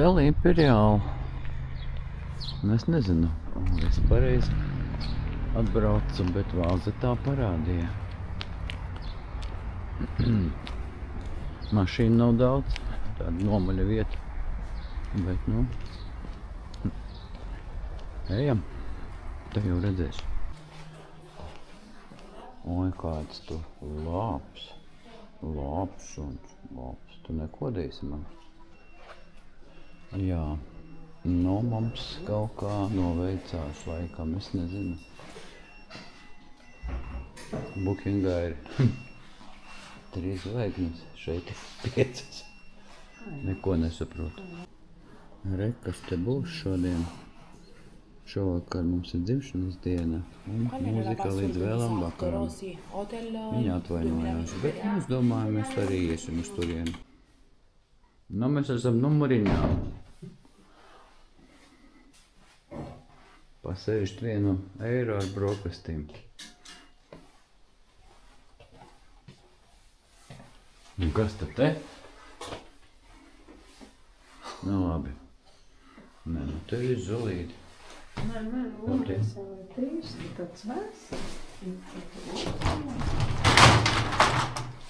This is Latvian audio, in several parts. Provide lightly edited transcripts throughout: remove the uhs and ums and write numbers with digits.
Hotel Imperial. Es nezinu, es pareizi atbraucu, bet vāzetā parādīja. Mašīnu nav daudz, tāda nomaļa vieta, bet nu, ejam, te jau redzēšu. Oi, kāds tu labs suns, labs, tu nekodīsi man. Jā, nu mums kaut kā noveicās laikam, es nezinu. Bookingā ir 3 zvaigznes, šeit ir 5. Neko nesaprotu. Re, kas te būs šodien? Šovakar mums ir dzimšanas diena un mūzika līdz vēlam vakaram. Viņa atvainojās, bet mēs domājam, mēs arī iesim uz turieni. Nu, mēs esam numuriņā. Pa 61 eiro ar brokastīm. Un kas tad te? Nu labi. Nē, nu te ir zulīti. Nē, otrs jau ir tieši tāds vēs.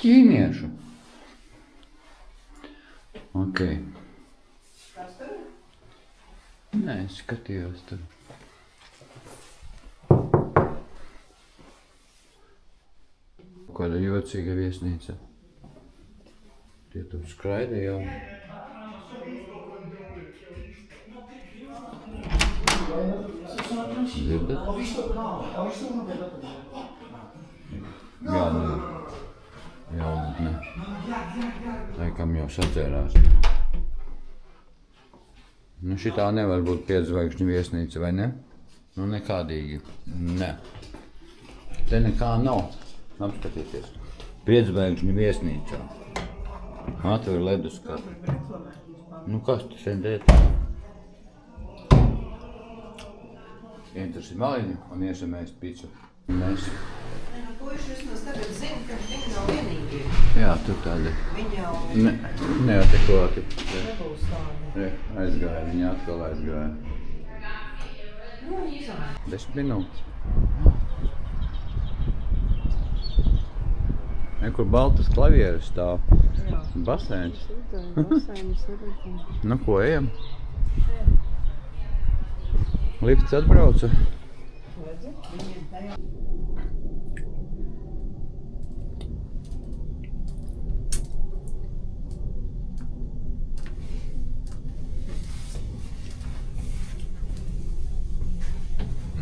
Ķīniešu. Ok. Kas tur? Nē, es skatījos tur. Kāda jocīga viesnīca. Tie tur skraida jau. Dzirdat? Jā, nu, jaunatne. Laikam jau sadzērās. Nu, šitā nevar būt 5 zvaigžņu viesnīca, vai ne? Nu, nekādīgi. Ne. Te nekā nav. Apskatieties. 5 zvaigžņu viesnīcā. Atver leduskapi. Nu, kas tu sēdēt? Ietursim maliņu un iesim ēst picu. Mēs. Puiši vismaz tagad zina, ka viņi nav vienīgie. Jā, tur tādi. Viņi jau Neartikulāti. nebūs tādi. Aizgāja, viņi atkal aizgāja. Nu, izāk. 10 minūtes. Nekur baltas klavieres stāv. Jā. Basēns. Basēnis arī. Nu, ko ejam? Lifts atbrauca. Redzi? Viņiem tajā.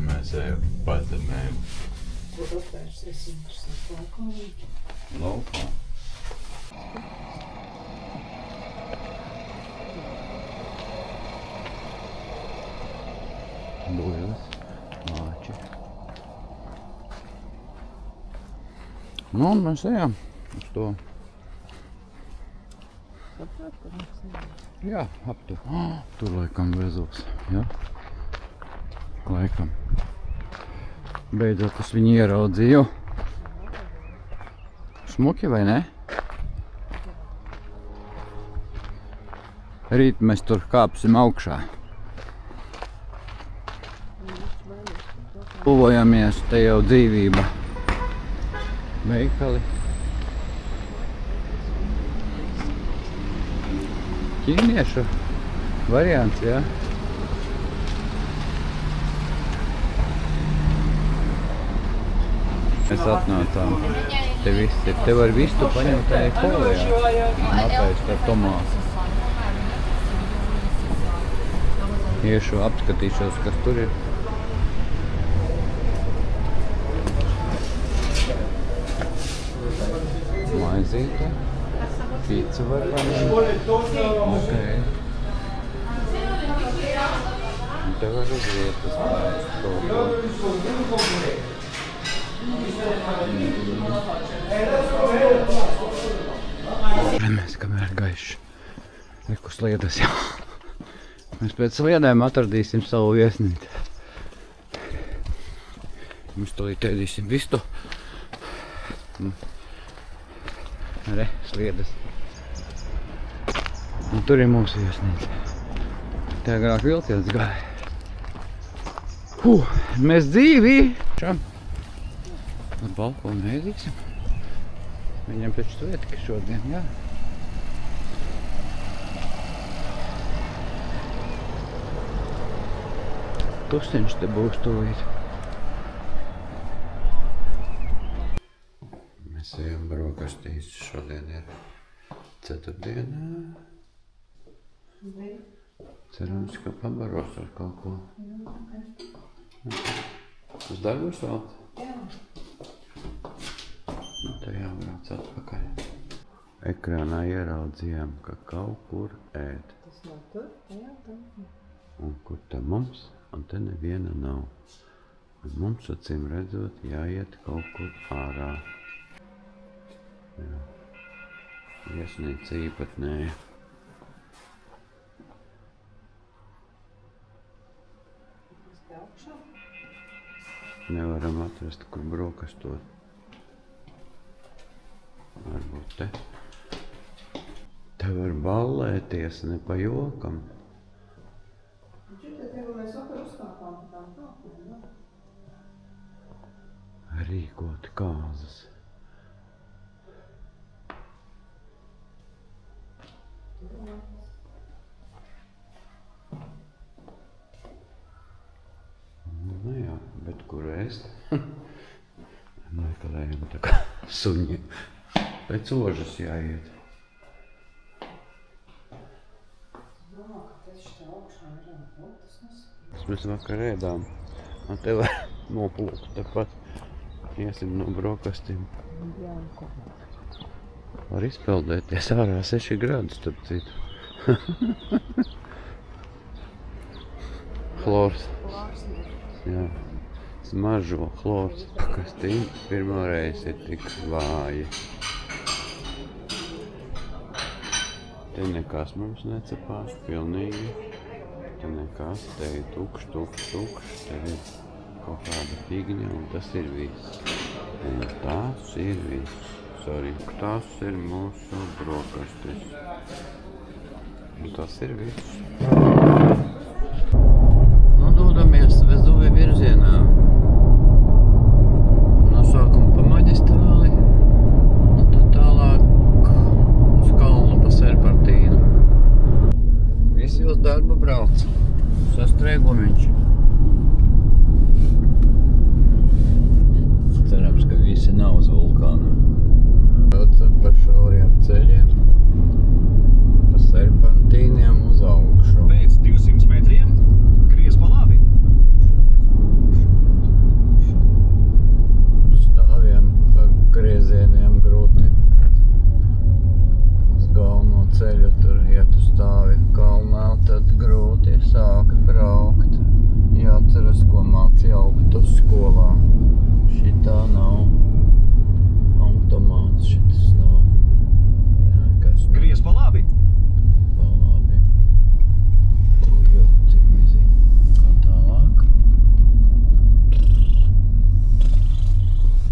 Mēs ejam pazemēm. Kur atvērsies interesanti laukā? Laukā. Duļas, māči. Nu, un mēs ejam uz to. Jā, ap tur. Tur laikam vezos, jā. Laikam. Beidzot es viņu ieraudzīju. Smuki vai ne? Rīt mēs tur kāpsim augšā. Tuvojamies, te jau dzīvība. Veikali. Ķīniešu variants, jā. Mēs atnācām. Te viss ir. Te var vistu paņemt tajā kolijā. Apēst ar tomātu. Iešu apskatīšos, kas tur ir. Maizīte. Pizza var paņemt. Okay. Te var uz vietas paēst kaut ko. Mēs kamēr gaiši. Reku sliedas jau. Mēs pēc sliedēm atradīsim savu viesnīti. Mēs tūlīt ēdīsim vistu. Re, sliedas. Un tur ir mūsu viesnīca. Tā agrāk vilciens gāja. Mēs dzīvi! Šam. Uz balkonu ēdīsim. Viņam taču svētki šodien, jā. Tusiņš te būs tūlīt. Mēs ejam brokastīs. Šodien ir ceturtdienā. Cerams, ka pabaros ar kaut ko. Uz darbus vēl? Jā. Nu, tā jābrauc atpakaļ. Ekrānā ieraudzījām, ka kaut kur ēd. Tas nav tur? Jā, tur. Un kur te mums? Un te neviena nav. Un mums, acīm redzot, jāiet kaut kur ārā. Jā. Viesnīca īpatnēja. Nevaram atrast, kur brokastot. Varbūt te. Te var ballēties, ne pa jokam. Rīkot kāzas. Nu jā, bet kur ēst? Meklējam tā kā suņi. Pēc ožas jāiet. Mēs vakar ēdām. Un te var noplukt tepat. Iesim no brokastīm. Var izpeldēties ārā 6 grādus, starp citu. Chlors. Jā. Smaržo chlors. Brokastīm pirmo reizi ir tik vāji. Te nekas mums necepās, pilnīgi. Te nekas, te ir tukšs. Te ir kaut kāda figņa, un tas ir viss. Un tās ir viss. Sorry. Tas ir mūsu brokastis. Un tas ir viss. Nu, dodamies Vezuvi virzienā. No sākuma pa maģistrāli, un tad tālāk uz kalnu pa Serpantīnu. Visi uz darbu brauc. Sastrēgumiņš. Cerams, ka visi nav uz vulkāna. Braucam pa šauriem ceļiem, pa serpantīniem uz augšu. Pēc 200 metriem griez pa labi. Stāviem pa griezieniem grūti. Uz galveno ceļu tur, ja tu stāvi kalnā, tad grūti sākt braukt. Jāatceras, ko mācīja autoskolā. Šitā nav automāts, šitas nav. Jā, kas Griez pa labi. pa labi. Ujo, cik mizīgi. Kā tālāk?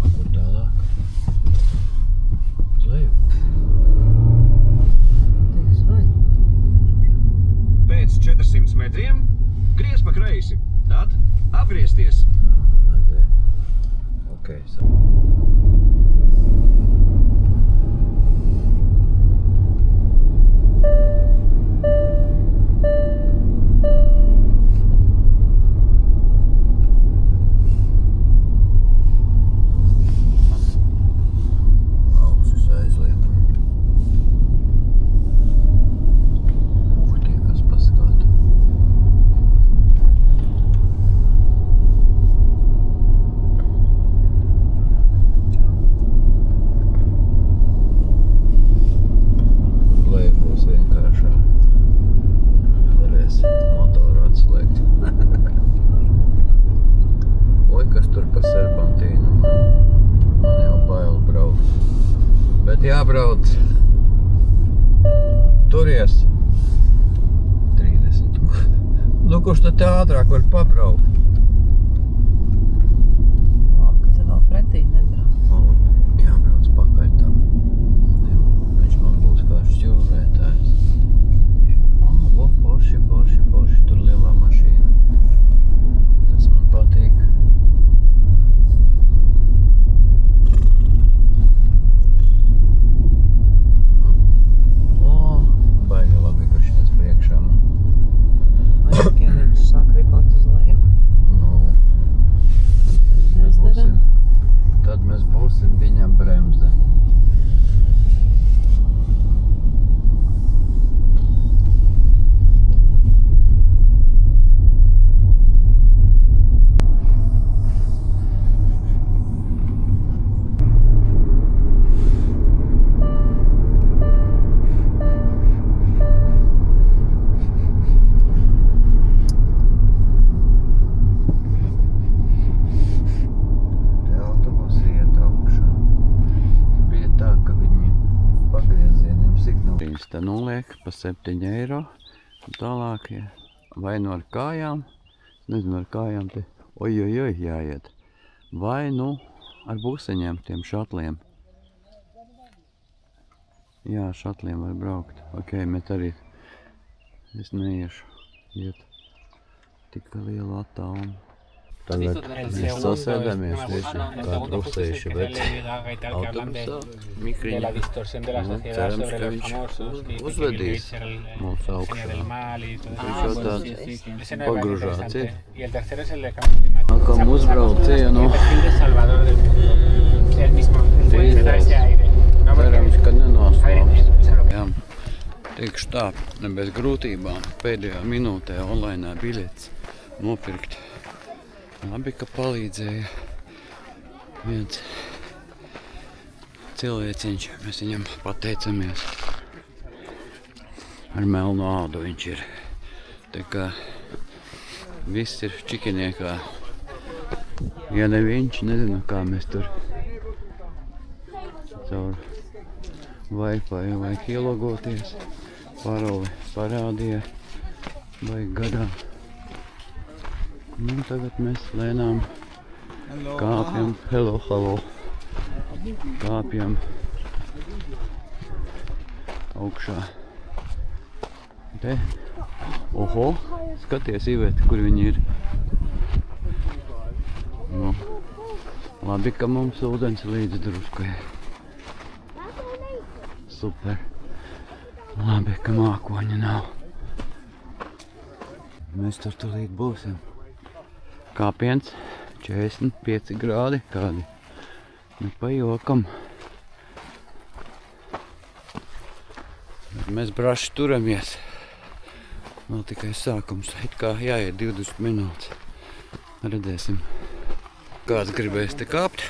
Kur tālāk? Uz leju. Pēc 400 metriem griez pa kreisi. Tad apgriezties. Okay, ausis aizliek. Tie, kas paskata. Leja būs vienkāršāk. Varēs motoru atslēgt. Oi, kas tur pa serpantīnu. Man jau bail braukt. Bet jābrauc. Turies. 30. Nu, kurš tad ātrāk var pabraukt? Ka te vēl pretī nebrauc. Jābrauc pakaļ tam. Viņš man būs kā šķūrētājs. Forši. te noliek pa 7 eiro. Tālākie vai nu ar kājām, nezinu ar kājām te, ojojoj jāiet. Vai nu ar buseņiem, tiem šatliem. Jā, šatliem var braukt. Ok, bet arī es neiešu iet tik lielu attālumu. Tagad mēs sasēdamies visi kā trusējuši veci autobusā, Mikriņā. Cerams, ka viņš uzvedīs mūs augšā. Viņš jau tāds pagružāts ir. Nākam uzbraucienu. Tīzels. Cerams, ka nenoslāps. Jā, teikšu tā, ne bez grūtībām pēdējā minūtē online biļetes nopirkt. Labi, ka palīdzēja viens cilvēciņš, mēs viņam pateicamies. Ar melnu ādu viņš ir. Tā kā viss ir čikiniekā. Ja ne viņš, nezinu, kā mēs tur caur Wi-Fi vajag ielogoties. Paroli parādīja, vajag gadā. Nu, tagad mēs lēnām kāpjam, hello, kāpjam augšā. Te, oho, skaties, Ivete, kur viņi ir. Nu, labi, ka mums ūdens līdz druskai. Super. Labi, ka mākoņa nav. Mēs tur tulīt būsim. Kāpiens 45 grādi kādi. Ne pa jokam. Mēs braši turamies. Vēl tikai sākums. It kā jāiet 20 minūtes. Redzēsim. Kāds gribēs te kāpt.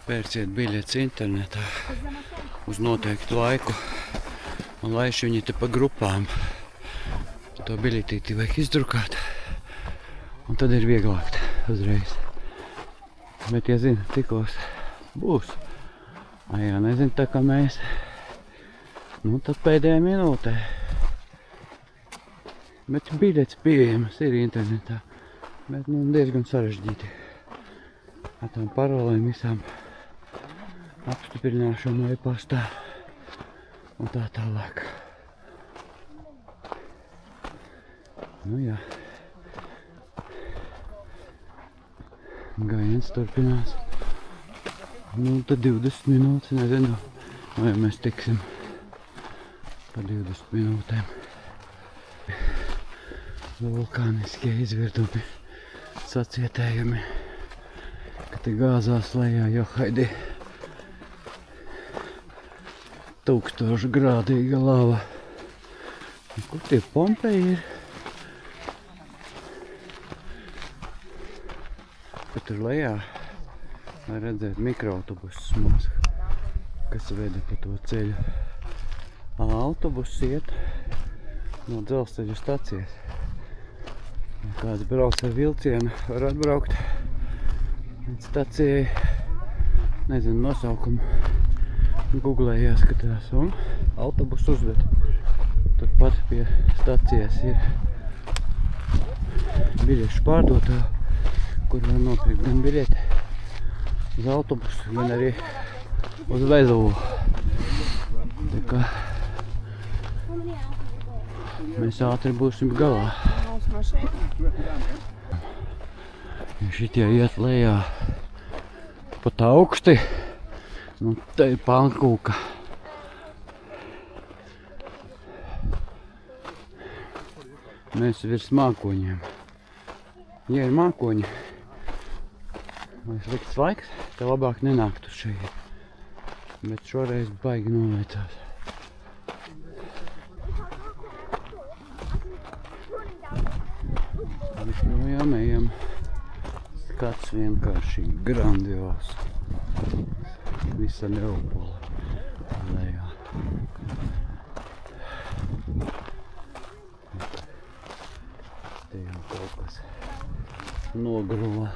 Pērciet biļetes internetā uz noteiktu laiku. Un laiši viņi te pa grupām. To biļetīti vajag izdrukāt. Un tad ir vieglāk uzreiz. Bet, ja zinu, tikos būs. Ja nezinu, tā kā mēs. Nu, tad pēdējā minūtē. Bet biļetes pieejamas ir internetā. Bet, nu, diezgan sarežģīti. Ar tām parolēm visām apstiprināšanu e-pastā. Un tā tālāk. Nu, jā. Gājiens turpinās. Nu, tad 20 minūtes, nezinu, vai mēs tiksim pa 20 minūtēm. Vulkāniskie izvirdumi, sacietējumi, ka te gāzās lejā, jo haidi 1000 grādīga lava. Kur tie Pompeji ir? Tur lejā var redzēt mikroautobusus mūsu, kas veda pa to ceļu. Autobus iet no dzelzceļa stacijas. Ja kāds brauc ar vilcienu, var atbraukt līdz stacijai, nezinu nosaukumu, Googlē jāskatās un autobus uzved. Turpat pie stacijas ir biļešu pārdotāji, kur var nopirkt gan biļeti uz autobusu, gan arī uz Vezuvu. Tā kā mēs ātri būsim galā. Ja šitie iet lejā pat augsti, nu te ir pankūka. Mēs virs mākoņiem. Ja ir mākoņi, vai slikts laiks, te labāk nenākt uz šeit. Bet šoreiz baigi noveicās. Mēs projām ejam. Skats vienkārši grandios. Visa Neopola lejā. Te jau kaut kas nogruva.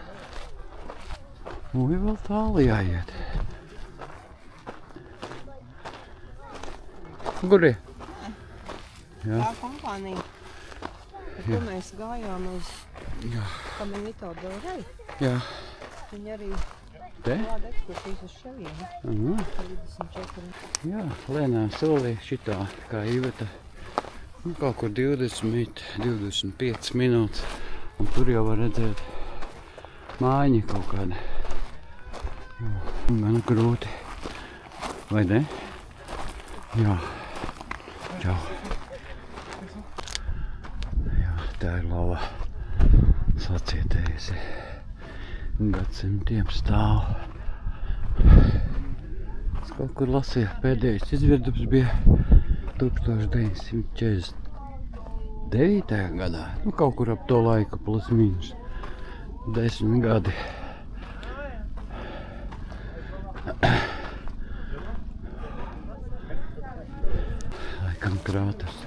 Un vēl tālu jāiet. Kur ir? Jā. Tā kompānija, ar ko mēs gājām uz Caminito del Rey. Jā. Viņi arī Te? vāda ekskursijas uz ševienu. 34. Jā, lēnām solī šitā, kā Iveta. Nu, kaut kur 20-25 minūtes. Un tur jau var redzēt mājiņa kaut kāda. Gan grūti. Vai ne? Jā. Čau. Jā, tā ir lava sacietējusi. Gadsimtiem stāv. Es kaut kur lasīju, pēdējais izvirdums bija 1949. gadā. Nu, kaut kur ap to laiku plus mīnus 10 gadi. Laikam krāters.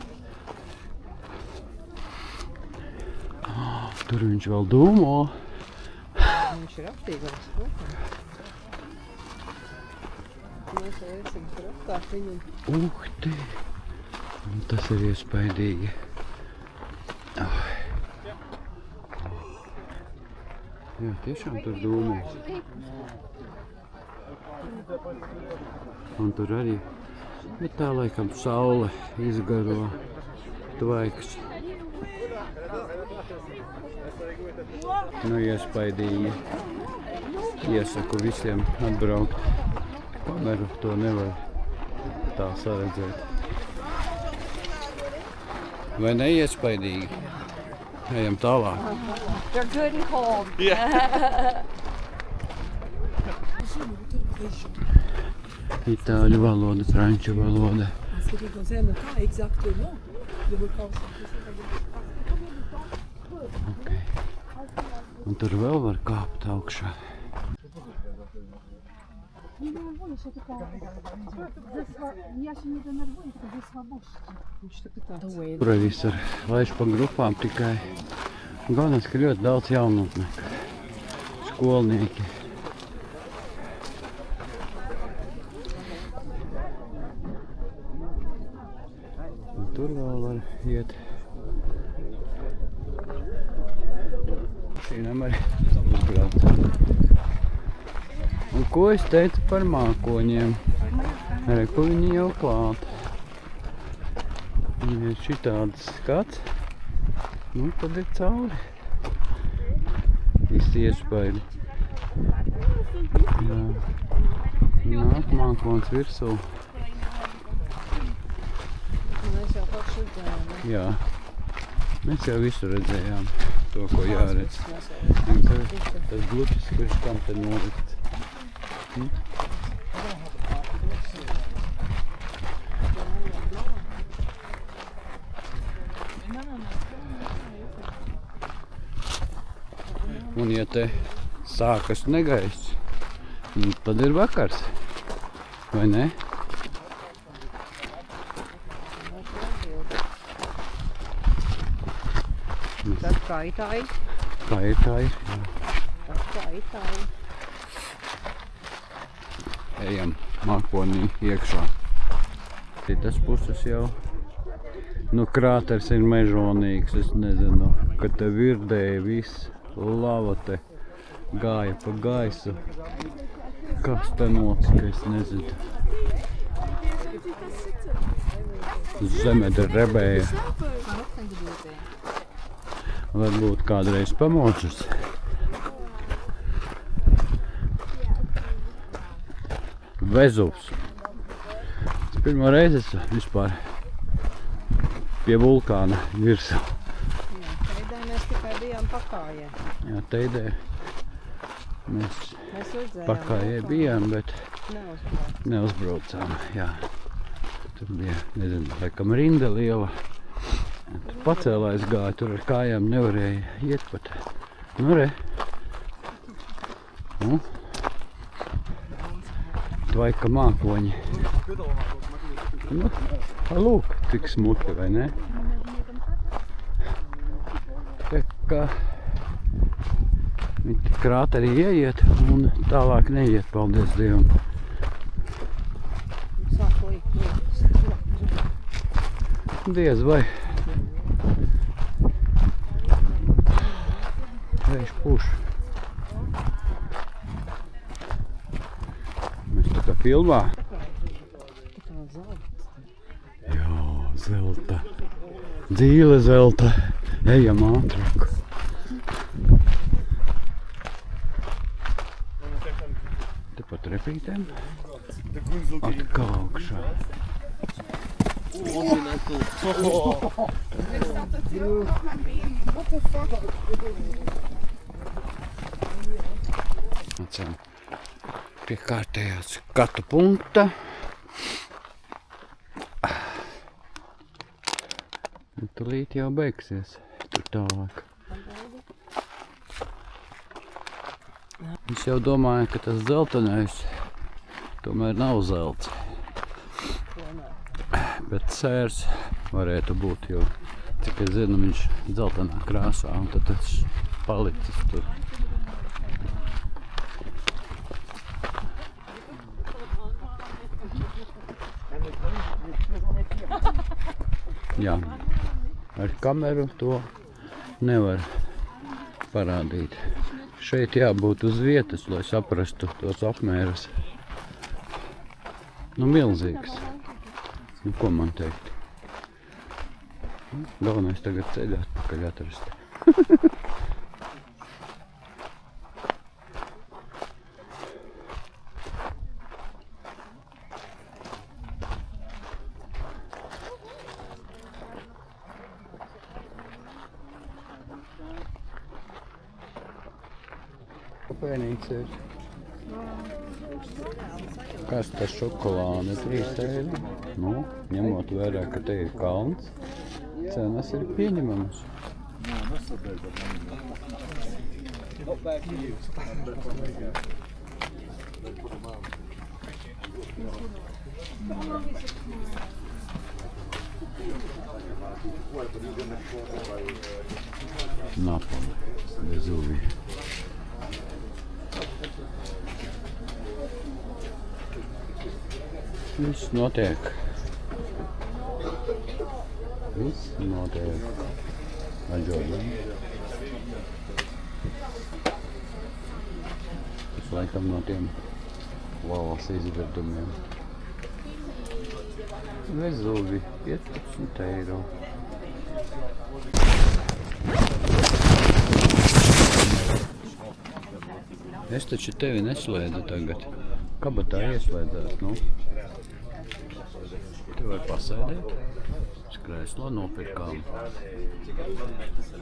Tur viņš vēl dūmo. Viņš ir aktīvāks. Mēs jau iesim tur apkārt viņam. Te! Un tas ir iespaidīgi. Jā, tiešām tur dūmo. Un tur arī, bet tā laikam saule izgaro tvaiks. Nu, iespaidīgi. Iesaku visiem atbraukt. Kameru to nevar tā saredzēt. Vai neiespaidīgi? Ejam tālāk. They're good and cold. Itāļu valoda, franču valoda. Okay. Un tur vēl var kāpt augšā. Tur arī viss ar laiž pa grupām tikai. Galvenais, ka ļoti daudz jaunatnieku. Skolnieki. Un tur vēl var iet. Šīnam arī uzbrauc. Un ko es teicu par mākoņiem? Arī, ko viņi jau klāt. Viņi ir šitāds skats. Nu, tad ir cauri. Visi iespaidi. Jā. Nāk mākons virsū. Mēs jau paši redzējām. Jā. Mēs jau visu redzējām. To, ko jāredz. Tas gluķis, kurš kam te nolikts. Un ja te sākas negaiss, tad ir vakars, vai ne? Tad kaitāji. Kaitāji, jā. Tad kaitāji. Ejam mākonī iekšā. Tas puses jau, nu krāters ir mežonīgs, es nezinu, ka te virdēja viss, lava te gāja pa gaisu. Kas te notika, es nezinu. Zeme drebēja. Varbūt kādreiz pamočus. Vezuvs. Pirmo reizi es vispār pie vulkāna virsū. Teidē mēs tikai bijām pakājē. Jā, teidē mēs redzējām pakājē bijām, bet neuzbraucām. neuzbraucām. Jā. Tur bija, nezinu, laikam rinda liela. Pacēlājs gāja, tur ar kājām nevarēja iet pat. Nu, re. Nu. Tvaika mākoņi. Nu, lūk, cik smuki, vai ne? Te kā krāterī ieiet un tālāk neiet, paldies Dievam. Sāk likt lietas. Diez vai. Vējš puš. Mēs tā kā filmā. Jā, zelta. Dzīle zelta. Ejam ātrāk. Te pat repītēm. Atkal augšā. Atcēm pie kārtējās skatu punkta. Tulīt jau beigsies. Tur tālāk. Es jau domāju, ka tas zeltenais tomēr nav zelts. Bet sērs varētu būt, jo, cik es zinu, viņš dzeltenā krāsā, un tad tas palicis tur. Jā, ar kameru to nevar parādīt. Šeit jābūt uz vietas, lai saprastu tos apmērus. Nu, milzīgs. Nu, ko man teikt? Galvenais tagad ceļā atpakaļ atrast. Pēnīgs ir. Kasta šokolāde 3 eiro. Nu, ņemot vērā, ka te ir kalns, cenas ir pieņemamas. Napoli, Vezuvija. Viss notiek. Viss notiek. Aģodam. Tas laikam no tiem lavas izvirdumiem. Vezuvi 15 eiro. Es taču tevi neslēdzu tagad. Kabatā ieslēdzās, nu. Te var pasēdēt. Uz krēslo nopirkām.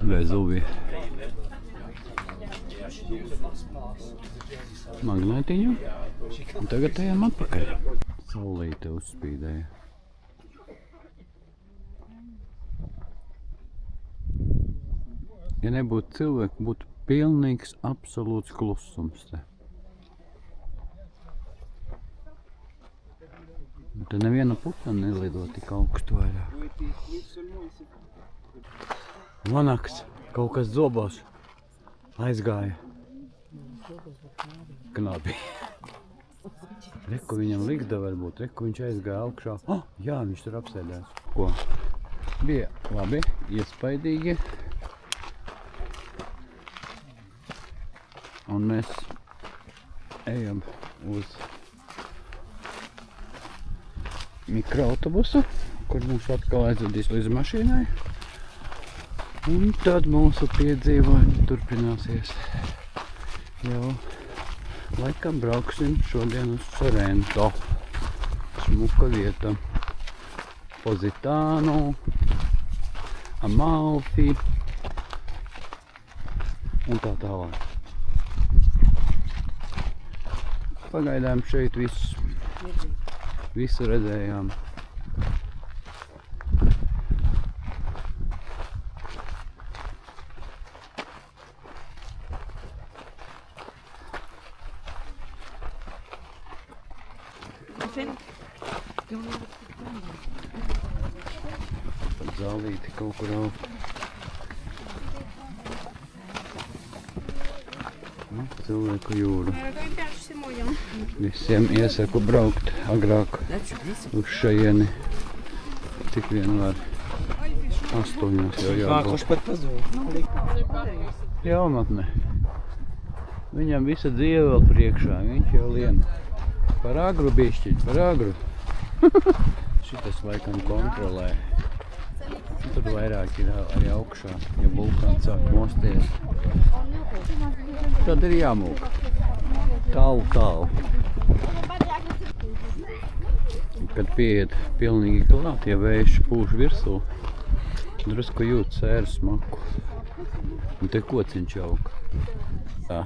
Vezuvi. Magnētiņu. Un tagad ejam atpakaļ. Saulīte uzspīdēja. Ja nebūtu cilvēku, būtu pilnīgs, absolūts klusums te. Te neviena putna nelido tik augstu vairāk. Monaks, kaut kas zobos aizgāja. Knābi. Reku viņam ligda varbūt, reku viņš aizgāja augšā. Oh, jā, viņš tur apsēdās. Ko? Bija labi, iespaidīgi. Un mēs ejam uz mikroautobusu, kur mums atkal aizvedīs līdz mašīnai. Un tad mūsu piedzīvojumi turpināsies. Jau laikam brauksim šodien uz Sorrento. Smuka vieta. Positano, Amalfi un tā tālāk. Pagaidām šeit visu redzējām. Pat zālīti kaut kur augt. Nu, cilvēku jūra. Visiem iesaku braukt agrāk uz šajieni, cik vien var. 8 jau jābūt. pat pazūd. Jaunatne. Viņam visa dzīve vēl priekšā, viņš jau lien. Par agru bišķiņ, par agru. Šitas laikam kontrolē. Tad vairāk ir arī augšā, ja vulkāns sāk mosties. Tad ir jāmūk. Tālu. Kad pieiet pilnīgi klāt, ja vējš pūš virsū, drusku jūt sēru smaku. Un te kociņš jauka. Tā. Ja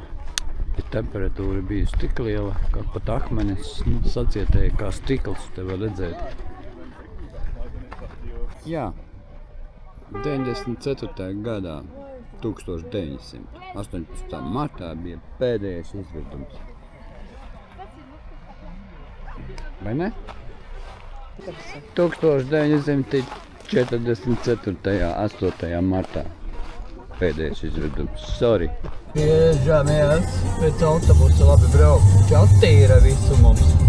temperatūra bijusi tik liela, kā pat akmenis sacietēja kā stikls, te var redzēt. Jā, 94. gadā, 1918. martā bija pēdējais izvirdums. Vai ne? 1944. 8. martā pēdējais izvirdums. Sorry. Griežamies pēc autobusa, labi braukt. Attīra visu mums.